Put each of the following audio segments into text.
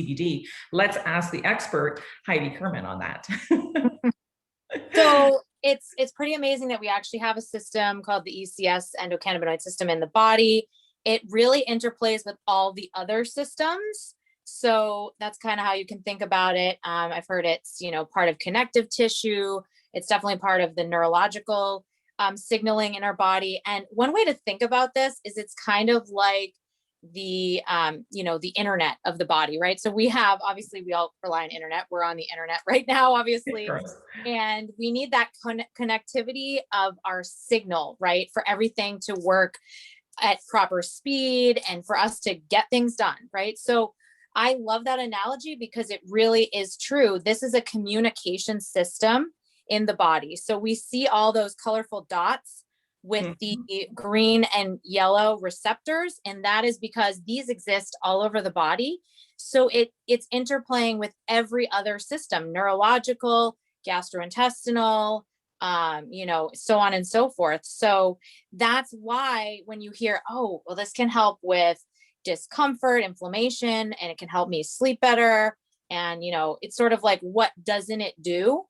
CBD. Let's ask the expert, Heidi Kerman, on that. So it's pretty amazing that we actually have a system called the ECS endocannabinoid system in the body. It really interplays with all the other systems. So that's kind of how you can think about it. I've heard it's, part of connective tissue. It's definitely part of the neurological signaling in our body. And one way to think about this is it's kind of like the internet of the body, right? So we all rely on internet. We're on the internet right now, obviously. And we need that connectivity of our signal, right? For everything to work at proper speed and for us to get things done, right? So I love that analogy because it really is true. This is a communication system in the body. So we see all those colorful dots with the green and yellow receptors, and that is because these exist all over the body. So it's interplaying with every other system, neurological, gastrointestinal, so on and so forth. So that's why when you hear, oh, well, this can help with discomfort, inflammation, and it can help me sleep better. And, it's sort of like, what doesn't it do?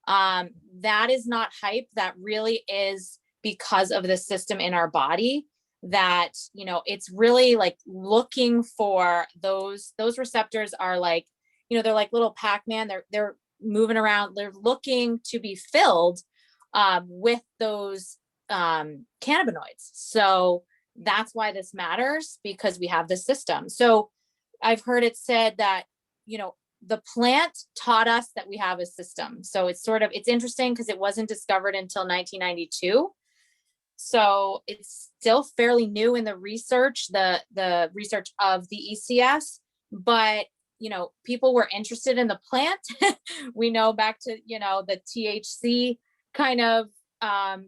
That is not hype. That really is because of the system in our body that, it's really like looking for those receptors are like, they're like little Pac-Man. They're moving around. They're looking to be filled with those cannabinoids. So that's why this matters, because we have this system. So I've heard it said that, the plant taught us that we have a system. So it's interesting because it wasn't discovered until 1992. So it's still fairly new in the research, the research of the ECS, but people were interested in the plant. We know back to, the THC kind of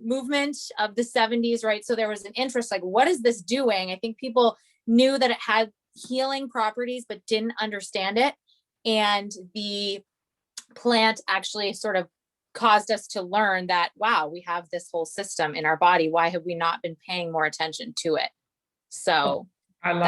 movement of the 70s, right? So there was an interest, like, what is this doing? I think people knew that it had healing properties, but didn't understand it. And the plant actually sort of caused us to learn that, wow, we have this whole system in our body. Why have we not been paying more attention to it? So I love